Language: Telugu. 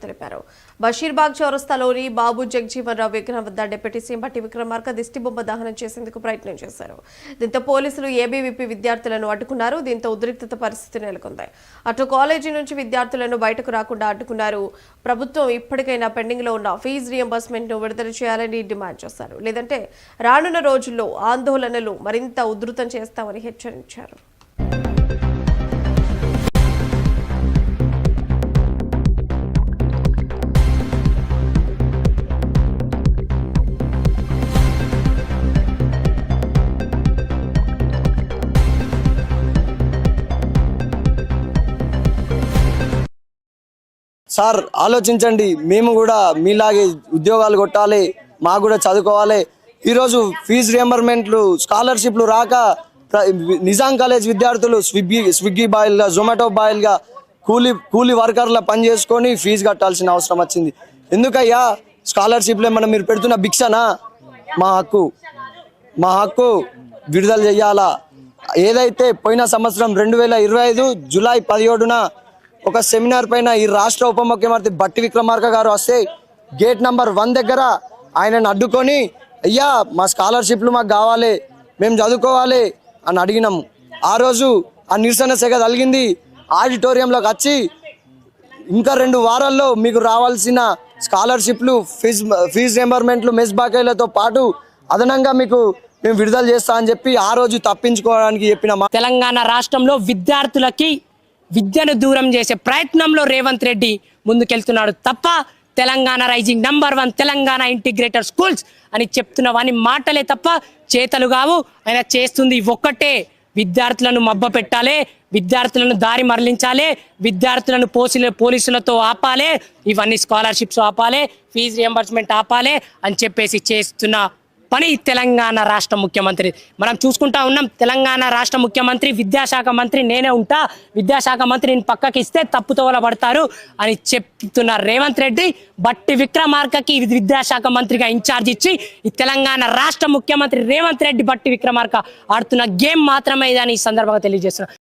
తెలిపారు. బషీర్బాగ్ చౌరస్తాలోని బాబు జగజీవన్ రావు విగ్రహం వద్ద డిప్యూటీ సీఎం భట్టి విక్రమార్క దిష్టి బొమ్మ దహనం చేసేందుకు ప్రయత్నం చేశారు. దీంతో పోలీసులు ఏబీవీపీ విద్యార్థులను అడ్డుకున్నారు. దీంతో ఉద్రిక్తత పరిస్థితి నెలకొంది. అటు కాలేజీ నుంచి విద్యార్థులను బయటకు రాకుండా అడ్డుకున్నారు. ప్రభుత్వం ఇప్పటికైనా పెండింగ్ లో ఉన్న ఫీజు రియంబర్స్మెంట్ ను విడుదల చేయాలని డిమాండ్ చేశారు. లేదంటే రానున్న రోజుల్లో ఆందోళనలు మరింత ఉధృతం చేస్తామని హెచ్చరించారు. సార్ ఆలోచించండి, మేము కూడా మీలాగే ఉద్యోగాలు కొట్టాలి, మాకు కూడా చదువుకోవాలి. ఈరోజు ఫీజు రియంబర్మెంట్లు స్కాలర్షిప్లు రాక నిజాం కాలేజ్ విద్యార్థులు స్విగ్గీ బాయ్లుగా జొమాటో బాయ్లుగా కూలీ వర్కర్ల పని చేసుకొని ఫీజు కట్టాల్సిన అవసరం వచ్చింది. ఎందుకయ్యా స్కాలర్షిప్లే మనం మీరు పెడుతున్న భిక్షనా? మా హక్కు విడుదల చేయాలా. ఏదైతే పోయిన సంవత్సరం 2025 జూలై 17న ఒక సెమినార్ పైన ఈ రాష్ట్ర ఉప ముఖ్యమంత్రి భట్టి విక్రమార్క గారు వస్తే గేట్ నంబర్ 1 దగ్గర ఆయనను అడ్డుకొని అయ్యా మా స్కాలర్షిప్లు మాకు కావాలి, మేము చదువుకోవాలి అని అడిగినాము. ఆ రోజు ఆ నిరసన సెగ కలిగింది. ఆడిటోరియంలోకి వచ్చి ఇంకా 2 వారాల్లో మీకు రావాల్సిన స్కాలర్షిప్లు ఫీజు రియంబర్మెంట్లు మెస్ బాకీలతో పాటు అదనంగా మీకు మేము విడుదల చేస్తా అని చెప్పి ఆ రోజు తప్పించుకోవడానికి చెప్పిన తెలంగాణ రాష్ట్రంలో విద్యార్థులకి విద్యను దూరం చేసే ప్రయత్నంలో రేవంత్ రెడ్డి ముందుకెళ్తున్నాడు తప్ప Telangana rising number 1 Telangana integrated schools అని చెప్తున్నవని మాటలే తప్ప చేతలు కావు. ఆయన చేస్తుంది ఒక్కటే, విద్యార్థులను మబ్బ పెట్టాలి, విద్యార్థులను దారి మరలించాలి, విద్యార్థులను పోలీసులతో ఆపాలి, ఇవన్నీ స్కాలర్షిప్స్ ఆపాలి, ఫీజు రియంబర్స్మెంట్ ఆపాలి అని చెప్పేసి చేస్తున్న పని తెలంగాణ రాష్ట్ర ముఖ్యమంత్రి. మనం చూసుకుంటా ఉన్నాం. తెలంగాణ రాష్ట్ర ముఖ్యమంత్రి విద్యాశాఖ మంత్రి నేనే ఉంటా, విద్యాశాఖ మంత్రిని పక్కకి ఇస్తే తప్పుతోవల పడతారు అని చెప్తున్న రేవంత్ రెడ్డి భట్టి విక్రమార్కకి విద్యాశాఖ మంత్రిగా ఇన్ఛార్జ్ ఇచ్చి ఈ తెలంగాణ రాష్ట్ర ముఖ్యమంత్రి రేవంత్ రెడ్డి భట్టి విక్రమార్క ఆడుతున్న గేమ్ మాత్రమే ఇదని ఈ సందర్భంగా తెలియజేస్తున్నారు.